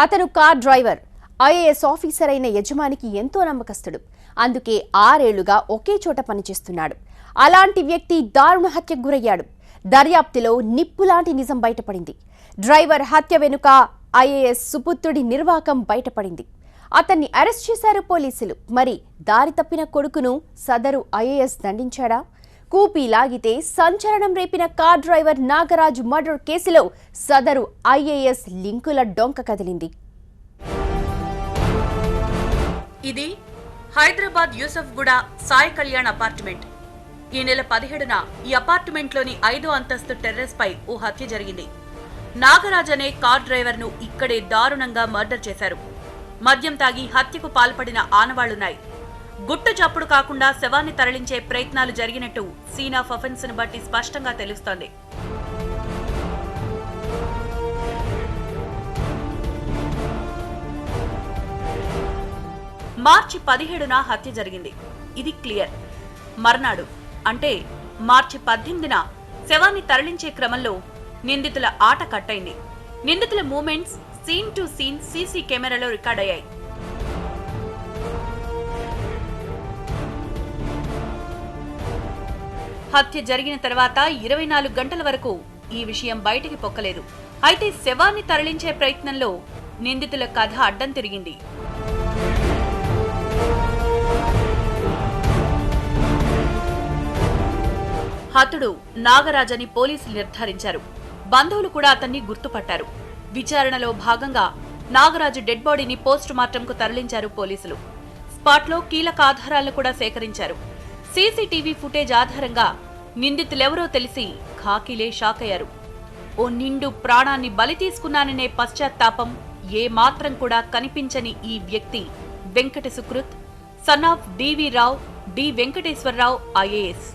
అతను car driver. IAS officer అయిన యజమానికి ఎంతో నమ్మకస్తుడు. అందుకే 6 ఏళ్లుగా ఒకే చోట పనిచేస్తున్నాడు. అలాంటి వ్యక్తి దారుణ హత్యకు గురయ్యాడు. దర్యాప్తులో నిప్పులాంటి నిజం బయటపడింది. డ్రైవర్ హత్య వెనుక ఐఏఎస్ సుపుత్రుడి నిర్వాకం బయటపడింది. అతన్ని అరెస్ట్ చేశారు పోలీసులు. మరి దారి తప్పిన కొడుకును సదరు ఐఏఎస్ దండించాడా? కూపీ లాగితే సంచలనం రేపిన కార్ డ్రైవర్ నాగరాజు మర్డర్ కేసులో సదరు ఐఏఎస్ లింకుల డొంక కదిలింది. ఇది హైదరాబాద్ యూసఫ్గూడ సాయి కళ్యాణ్ అపార్ట్మెంట్. ఈ నెల 17న ఈ అపార్ట్మెంట్లోని 5వ అంతస్తు టెర్రస్ పై ఓ హత్య జరిగింది. నాగరాజ్ అనే కార్ డ్రైవర్ ను ఇక్కడే దారుణంగా మర్డర్ చేశారు. మద్యం తాగి హత్యకు పాల్పడిన ఆనవాళ్లున్నాయి. గుట్టు చప్పుడు కాకుండా శవాన్ని తరలించే ప్రయత్నాలు జరిగినట్టు సీన్ ఆఫ్ అఫెన్స్ ను బట్టి స్పష్టంగా తెలుస్తోంది. మార్చి 17న హత్య జరిగింది. ఇది క్లియర్. మర్నాడు అంటే మార్చి 18న శవాన్ని తరలించే క్రమంలో నిందితుల ఆట కట్టయింది. నిందితుల movements scene to scene CC కెమెరాలో రికార్డ్ అయ్యాయి. హత్య జరిగిన తర్వాత 24 గంటల వరకు ఈ విషయం బయటికి పొక్కలేదు. అయితే శవాన్ని తరలించే ప్రయత్నంలో నిందితుల కథ అడ్డం తిరిగింది. హతుడు నాగరాజని పోలీసులు నిర్ధారించారు. బంధువులు కూడా అతన్ని గుర్తుపట్టారు. విచారణలో భాగంగా నాగరాజు డెడ్ బాడీని పోస్ట్ మార్టంకు తరలించారు పోలీసులు. స్పాట్లో కీలక ఆధారాలను కూడా సేకరించారు. సీసీటీవీ ఫుటేజ్ ఆధారంగా నిందితులెవరో తెలిసి ఖాకీలే షాక్ అయ్యారు. ఓ నిండు ప్రాణాన్ని బలి తీసుకున్నాననే పశ్చాత్తాపం ఏ మాత్రం కూడా కనిపించని ఈ వ్యక్తి Venkata Sukruth, son of DV Rao, D Venkateswararao IAS.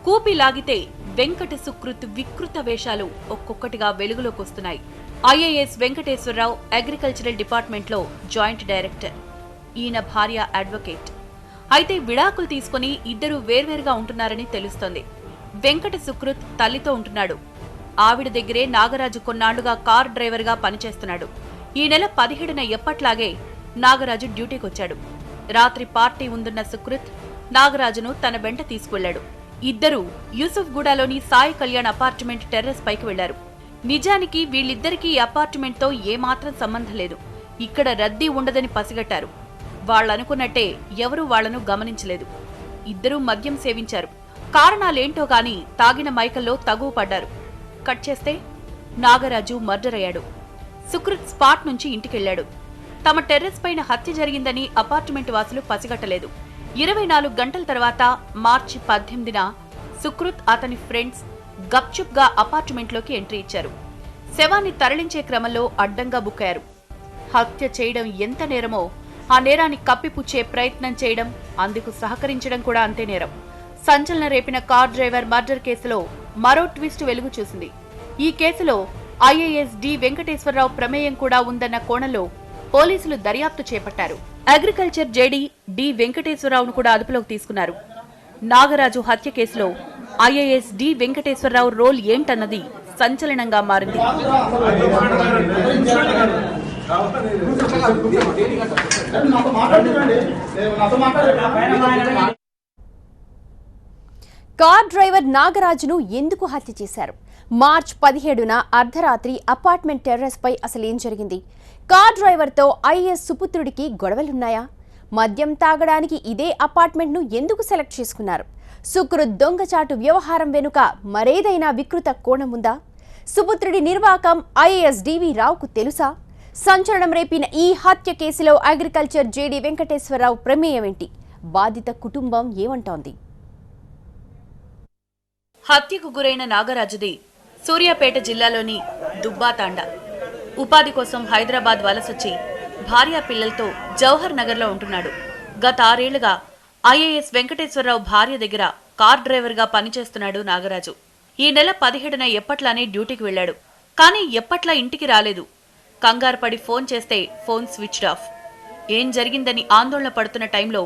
కూపి లాగితే వెంకట సుకృత్ వికృత వేషాలు ఒక్కొక్కటిగా వెలుగులోకి వస్తున్నాయి. ఐఏఎస్ వెంకటేశ్వరరావు అగ్రికల్చరల్ డిపార్ట్మెంట్లో జాయింట్ డైరెక్టర్. ఈయన భార్య అడ్వకేట్. అయితే విడాకులు తీసుకుని ఇద్దరు వేర్వేరుగా ఉంటున్నారని తెలుస్తోంది. వెంకట సుకృత్ తల్లితో ఉంటున్నాడు. ఆవిడ దగ్గరే నాగరాజు కొన్నాళ్లుగా కార్ డ్రైవర్గా పనిచేస్తున్నాడు. ఈ నెల 17న ఎప్పట్లాగే నాగరాజు డ్యూటీకొచ్చాడు. రాత్రి పార్టీ ఉందన్న సుకృత్ నాగరాజును తన వెంట తీసుకువెళ్లాడు. ఇద్దరూ యూసఫ్గూడలోని సాయి కళ్యాణ్ అపార్ట్మెంట్ టెర్రస్ పైకి వెళ్లారు. నిజానికి వీళ్ళిద్దరికీ ఈ అపార్ట్మెంట్తో ఏమాత్రం సంబంధం లేదు. ఇక్కడ రద్దీ ఉండదని పసిగట్టారు. వాళ్లనుకున్నట్టే ఎవరూ వాళ్లను గమనించలేదు. ఇద్దరూ మద్యం సేవించారు. కారణాలేంటో గాని తాగిన మైకల్లో తగువ పడ్డారు. కట్ చేస్తే నాగరాజు మర్డర్ అయ్యాడు. సుకృత్ స్పాట్ నుంచి ఇంటికెళ్లాడు. తమ టెర్రస్ పైన హత్య జరిగిందని అపార్ట్మెంట్ వాసులు పసిగట్టలేదు. 24 గంటల తర్వాత మార్చి 18న సుకృత్ అతని ఫ్రెండ్స్ గప్చుప్ గా అపార్ట్మెంట్లోకి ఎంట్రీ ఇచ్చారు. శవాన్ని తరలించే క్రమంలో అడ్డంగా బుక్కారు. హత్య చేయడం ఎంత నేరమో ఆ నేరాన్ని కప్పిపుచ్చే ప్రయత్నం చేయడం, అందుకు సహకరించడం కూడా అంతే నేరం. సంచలన రేపిన కార్ డ్రైవర్ మర్డర్ కేసులో మరో ట్విస్ట్ వెలుగు చూసింది. ఈ కేసులో ఐఏఎస్ డి వెంకటేశ్వరరావు ప్రమేయం కూడా ఉందన్న కోణంలో పోలీసులు దర్యాప్తు చేపట్టారు. అగ్రికల్చర్ జేడీ డి వెంకటేశ్వరరావును కూడా అదుపులోకి తీసుకున్నారు. నాగరాజు హత్య కేసులో ఐఏఎస్ డి వెంకటేశ్వరరావు రోల్ ఏంటన్నది సంచలనంగా మారింది. కార్ డ్రైవర్ నాగరాజును ఎందుకు హత్య చేశారు? మార్చి 17న అర్ధరాత్రి అపార్ట్మెంట్ టెర్రస్ పై అసలేం జరిగింది? కార్ డ్రైవర్తో ఐఏఎస్ సుపుత్రుడికి గొడవలున్నాయా? మద్యం తాగడానికి ఇదే అపార్ట్మెంట్ను ఎందుకు సెలెక్ట్ చేసుకున్నారు? సుకృత్ దొంగచాటు వ్యవహారం వెనుక మరేదైనా వికృత కోణం ఉందా? సుపుత్రుడి నిర్వాకం ఐఏఎస్ డివి రావుకు తెలుసా? సంచలనం రేపిన ఈ హత్య కేసులో అగ్రికల్చర్ జేడీ వెంకటేశ్వరరావు ప్రమేయం ఏంటి? బాధిత కుటుంబం ఏమంటోంది? హత్యకు గురైన నాగరాజుది సూర్యాపేట జిల్లాలోని దుబ్బాతాండ. ఉపాధి కోసం హైదరాబాద్ వలసొచ్చి భార్యా పిల్లలతో జవహర్ నగర్లో ఉంటున్నాడు. గత 6 ఏళ్లుగా ఐఏఎస్ వెంకటేశ్వరరావు భార్య దగ్గర కార్ డ్రైవర్గా పనిచేస్తున్నాడు నాగరాజు. ఈ నెల 17న ఎప్పట్లానే డ్యూటీకి వెళ్లాడు. కానీ ఎప్పట్లా ఇంటికి రాలేదు. కంగారు పడి ఫోన్ చేస్తే ఫోన్ స్విచ్డ్ ఆఫ్. ఏం జరిగిందని ఆందోళన పడుతున్న టైంలో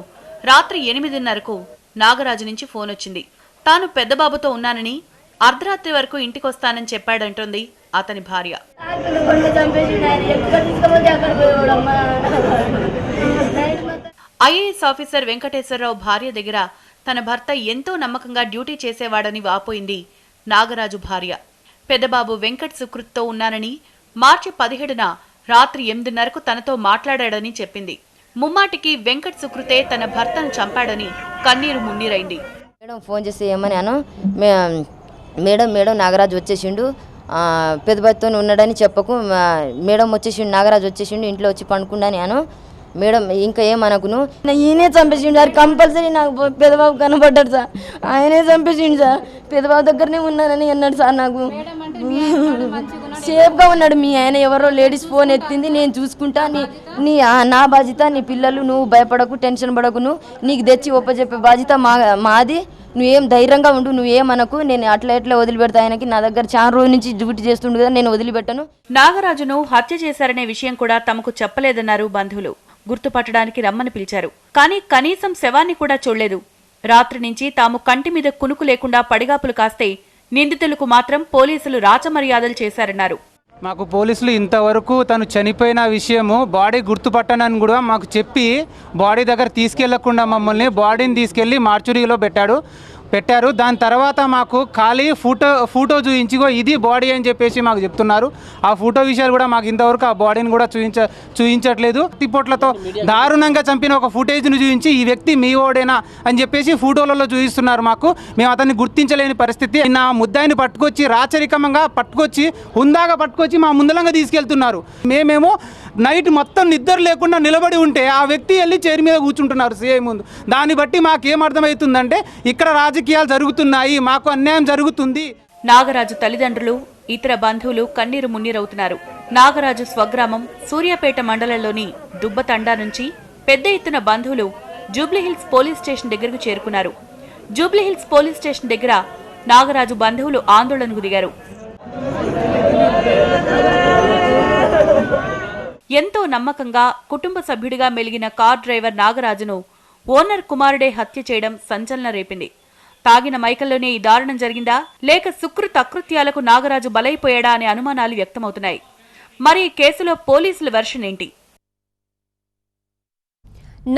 రాత్రి 8:30కు నాగరాజు నుంచి ఫోన్ వచ్చింది. తాను పెద్దబాబుతో ఉన్నానని, అర్ధరాత్రి వరకు ఇంటికొస్తానని చెప్పాడంటోంది అతని భార్య. ఐఏఎస్ ఆఫీసర్ వెంకటేశ్వరరావు భార్య దగ్గర తన భర్త ఎంతో నమ్మకంగా డ్యూటీ చేసేవాడని వాపోయింది నాగరాజు భార్య. పెద్దబాబు వెంకట్ సుకృత్తో ఉన్నానని మార్చి 17న రాత్రి 8:30కు తనతో మాట్లాడాడని చెప్పింది. ముమ్మాటికి వెంకట్ సుకృతే తన భర్తను చంపాడని కన్నీరు మున్నీరైంది. మేడం ఫోన్ చేసి ఏమని మేడం నాగరాజు వచ్చేసిండు, పెద్దబాబుతో ఉన్నాడని చెప్పకు, మేడం వచ్చేసిండు, నాగరాజు వచ్చేసిండు, ఇంట్లో వచ్చి పండుకుండాని మేడం ఇంకా ఏమనకును, ఈయనే చంపేసిండు సార్, కంపల్సరీ నాకు పెద్దబాబు కనబడ్డాడు సార్, ఆయనే చంపేసిండు సార్, పెద్దబాబు దగ్గరనే ఉన్నానని అన్నాడు సార్. నాకు సేఫ్గా ఉన్నాడు మీ ఆయన, ఎవరో లేడీస్ ఫోన్ ఎత్తింది, నేను చూసుకుంటా, నా బాధ్యత, నీ పిల్లలు, నువ్వు భయపడకు, టెన్షన్ పడకును, నీకు తెచ్చి ఒప్పచెప్పే బాధ్యత మాది, నువ్వేం ధైర్యంగా ఉండు, నువ్వేమనకు, నేను అట్లా ఎట్లా వదిలిపెడతా, ఆయనకి నా దగ్గర చాలా రోజు నుంచి డ్యూటీ చేస్తుండు కదా, నేను వదిలిపెట్టను. నాగరాజును హత్య చేశారనే విషయం కూడా తమకు చెప్పలేదన్నారు బంధువులు. గుర్తుపట్టడానికి రమ్మని పిలిచారు, కానీ కనీసం శవాన్ని కూడా చూడలేదు. రాత్రి నుంచి తాము కంటి మీద కునుకు లేకుండా పడిగాపులు కాస్తే నిందితులకు మాత్రం పోలీసులు రాచమర్యాదలు చేశారన్నారు. మాకు పోలీసులు ఇంతవరకు తను చనిపోయిన విషయము బాడీ గుర్తుపట్టనని కూడా మాకు చెప్పి బాడీ దగ్గర తీసుకెళ్లకుండా మమ్మల్ని బాడీని తీసుకెళ్లి మార్చురీలో పెట్టారు. దాని తర్వాత మాకు ఖాళీ ఫోటో చూపించిగో ఇది బాడీ అని చెప్పేసి మాకు చెప్తున్నారు. ఆ ఫోటో విషయాలు కూడా మాకు ఇంతవరకు ఆ బాడీని కూడా చూపించట్లేదు. తిప్పొట్లతో దారుణంగా చంపిన ఒక ఫుటేజ్ను చూపించి ఈ వ్యక్తి మీ ఓడేనా అని చెప్పేసి ఫోటోలలో చూపిస్తున్నారు మాకు. మేము అతన్ని గుర్తించలేని పరిస్థితి. నా ముద్దాయిని పట్టుకొచ్చి రాచరికంగా హుందాగా పట్టుకొచ్చి మా ముందలంగా తీసుకెళ్తున్నారు. మేమేమో నైట్ మొత్తం నిద్ర లేకుండా నిలబడి ఉంటే ఆ వ్యక్తి వెళ్ళి చైర్ మీద కూర్చుంటున్నారు సిఐ ముందు. దాన్ని బట్టి మాకేమర్థమవుతుందంటే ఇక్కడ రాజకీయాలు జరుగుతున్నాయి, మాకు అన్యాయం జరుగుతుంది. నాగరాజు తల్లిదండ్రులు, ఇతర బంధువులు కన్నీరు మున్నీరవుతున్నారు. నాగరాజు స్వగ్రామం సూర్యాపేట మండలంలోని దుబ్బతండా నుంచి పెద్ద ఎత్తున బంధువులు జూబ్లీహిల్స్ పోలీస్ స్టేషన్ దగ్గరకు చేరుకున్నారు. జూబ్లీహిల్స్ పోలీస్ స్టేషన్ దగ్గర నాగరాజు బంధువులు ఆందోళనకు దిగారు. ఎంతో నమ్మకంగా కుటుంబ సభ్యుడిగా మెలిగిన కార్ డ్రైవర్ నాగరాజును ఓనర్ కుమారుడే హత్య చేయడం సంచలనం రేపింది. తాగిన మైకంలోనే ఈ దారుణం జరిగిందా, లేక సుకృత అకృత్యాలకు నాగరాజు బలైపోయాడా అనే అనుమానాలు వ్యక్తమవుతున్నాయి. మరి ఈ కేసులో పోలీసుల వెర్షన్ ఏంటి?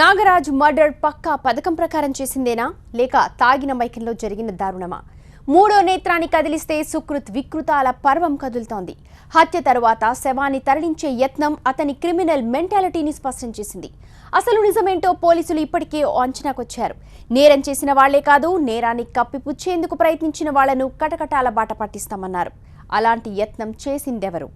నాగరాజు మర్డర్ పక్కా పథకం ప్రకారం చేసిందేనా, లేక తాగిన మైకంలో జరిగిన దారుణమా? మూడో నేత్రాన్ని కదిలిస్తే సుకృత్ వికృతాల పర్వం కదులుతోంది. హత్య తరువాత శవాన్ని తరలించే యత్నం అతని క్రిమినల్ మెంటాలిటీని స్పష్టం చేసింది. అసలు నిజమేంటో పోలీసులు ఇప్పటికే అంచనాకొచ్చారు. నేరం చేసిన వాళ్లే కాదు, నేరాన్ని కప్పిపుచ్చేందుకు ప్రయత్నించిన వాళ్లను కటకటాల బాట పట్టిస్తామన్నారు. అలాంటి యత్నం చేసిందెవరు?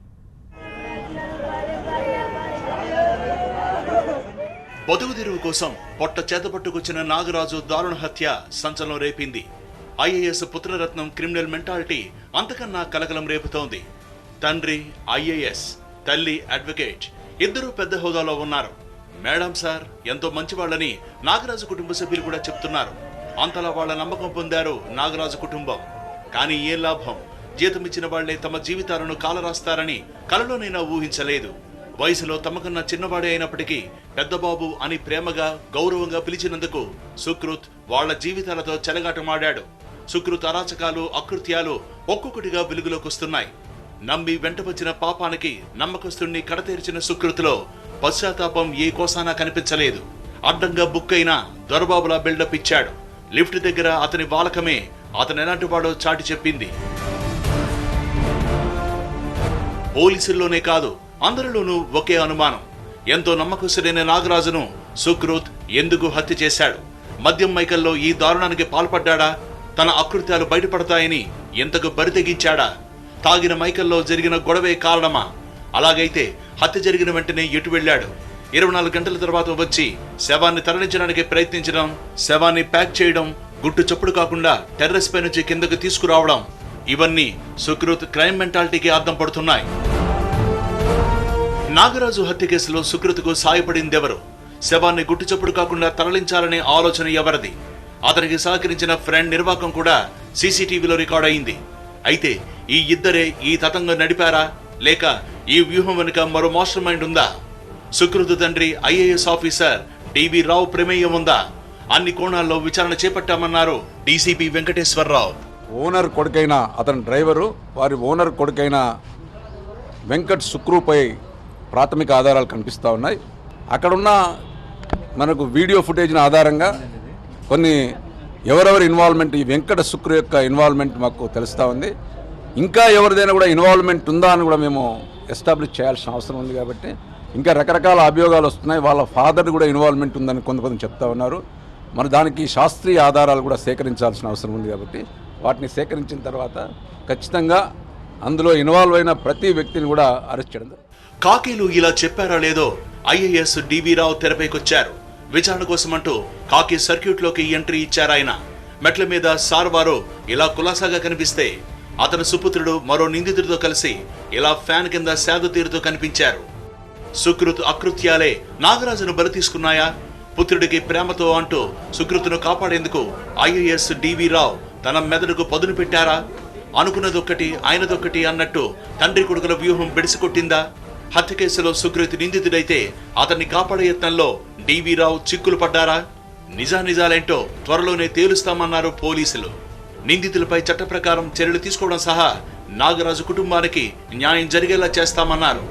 బతుకు తెరువు కోసం పొట్ట చేతపట్టుకొచ్చిన నాగరాజు దారుణ హత్య సంచలనం రేపింది. ఐఏఎస్ పుత్రరత్నం క్రిమినల్ మెంటాలిటీ అంతకన్నా కలకలం రేపుతోంది. తండ్రి ఐఏఎస్, తల్లి అడ్వకేట్, ఇద్దరూ పెద్ద హోదాలో ఉన్నారు. మేడం సార్ ఎంతో మంచివాళ్లని నాగరాజు కుటుంబ సభ్యులు కూడా చెప్తున్నారు. అంతలా వాళ్ల నమ్మకం పొందారు నాగరాజు కుటుంబం. కానీ ఏ లాభం? జీతమిచ్చిన వాళ్లే తమ జీవితాలను కాలరాస్తారని కలలోనైనా ఊహించలేదు. వయసులో తమకన్నా చిన్నవాడే అయినప్పటికీ పెద్దబాబు అని ప్రేమగా గౌరవంగా పిలిచినందుకు సుకృత్ వాళ్ల జీవితాలతో చెలగాటమాడాడు. సుకృత్ అరాచకాలు, అకృత్యాలు ఒక్కొక్కటిగా వెలుగులోకొస్తున్నాయి. నమ్మి వెంట వచ్చిన పాపానికి నమ్మకస్తుణ్ణి కడతీర్చిన సుకృతిలో పశ్చాత్తాపం ఏ కోసానా కనిపించలేదు. అడ్డంగా బుక్ అయినా దొరబాబులా బిల్డప్ ఇచ్చాడు. లిఫ్ట్ దగ్గర అతని వాలకమే అతను ఎలాంటి వాడో చాటి చెప్పింది. పోలీసుల్లోనే కాదు, అందరిలోనూ ఒకే అనుమానం. ఎంతో నమ్మకస్తుడైన నాగరాజును సుకృత్ ఎందుకు హత్య చేశాడు? మద్యం మైకల్లో ఈ దారుణానికి పాల్పడ్డా? తన అకృత్యాలు బయటపడతాయని ఎంతకు బరితెగించాడా? తాగిన మైకల్లో జరిగిన గొడవే కారణమా? అలాగైతే హత్య జరిగిన వెంటనే ఎటు వెళ్లాడు? 24 గంటల తర్వాత వచ్చి శవాన్ని తరలించడానికి ప్రయత్నించడం, శవాన్ని ప్యాక్ చేయడం, గుట్టు చప్పుడు కాకుండా టెర్రస్ పై నుంచి కిందకు తీసుకురావడం, ఇవన్నీ సుకృత్ క్రైమ్ మెంటాలిటీకి అర్థం పడుతున్నాయి. నాగరాజు హత్య కేసులో సుకృత్కు సాయపడిందెవరు? శవాన్ని గుట్టు చప్పుడు కాకుండా తరలించాలనే ఆలోచన ఎవరిది? అతనికి సహకరించిన ఫ్రెండ్ నిర్వాకం కూడా సీసీటీవీలో రికార్డ్ అయింది. అయితే ఈ ఇద్దరే ఈ తతంగం నడిపారా, లేక ఈ వ్యూహం వెనుక మరో మాస్టర్ మైండ్ ఉందా? సుకృత్ తండ్రి ఐఏఎస్ ఆఫీసర్ డివి రావు ప్రమేయం ఉందా? అన్ని కోణాల్లో విచారణ చేపట్టామన్నారు డీసీపీ వెంకటేశ్వరరావు. ఓనర్ కొడుకైన అతని డ్రైవరు వారి ఓనర్ కొడుకైన వెంకట్ సుక్రూపై ప్రాథమిక ఆధారాలు కనిపిస్తూ ఉన్నాయి. అక్కడున్న మనకు వీడియో ఫుటేజ్ని ఆధారంగా కొన్ని ఎవరెవరి ఇన్వాల్వ్మెంట్, ఈ వెంకట శుక్రు యొక్క ఇన్వాల్వ్మెంట్ మాకు తెలుస్తూ ఉంది. ఇంకా ఎవరిదైనా కూడా ఇన్వాల్వ్మెంట్ ఉందా అని కూడా మేము ఎస్టాబ్లిష్ చేయాల్సిన అవసరం ఉంది. కాబట్టి ఇంకా రకరకాల అభియోగాలు వస్తున్నాయి. వాళ్ళ ఫాదర్ కూడా ఇన్వాల్వ్మెంట్ ఉందని కొంతమంది చెప్తా ఉన్నారు. మరి దానికి శాస్త్రీయ ఆధారాలు కూడా సేకరించాల్సిన అవసరం ఉంది. కాబట్టి వాటిని సేకరించిన తర్వాత ఖచ్చితంగా అందులో ఇన్వాల్వ్ అయిన ప్రతి వ్యక్తిని కూడా అరెస్ట్ చేయడం. కాకీలు ఇలా చెప్పారా లేదో ఐఏఎస్ డివి రావు తెరపైకొచ్చారు. విచారణ కోసమంటూ కాకి సర్క్యూట్లోకి ఎంట్రీ ఇచ్చారాయన. మెట్ల మీద సార్వారు ఇలా కులాసాగా కనిపిస్తే అతని సుపుత్రుడు మరో నిందితుడితో కలిసి ఇలా ఫ్యాన్ కింద సేద తీరుతూ కనిపించారు. సుకృత్ అకృత్యాలే నాగరాజును బలి తీసుకున్నాయా? పుత్రుడికి ప్రేమతో అంటూ సుకృతును కాపాడేందుకు ఐఏఎస్ డివి రావు తన మెదడుకు పదును పెట్టారా? అనుకున్నదొక్కటి ఆయనదొక్కటి అన్నట్టు తండ్రి కొడుకుల వ్యూహం బెడిసికొట్టిందా? హత్య కేసులో సుకృతి నిందితుడైతే అతన్ని కాపాడే యత్నంలో డివి రావు చిక్కులు పడ్డారా? నిజానిజాలేంటో త్వరలోనే తేలుస్తామన్నారు పోలీసులు. నిందితులపై చట్ట ప్రకారం చర్యలు తీసుకోవడం సహా నాగరాజు కుటుంబానికి న్యాయం జరిగేలా చేస్తామన్నారు.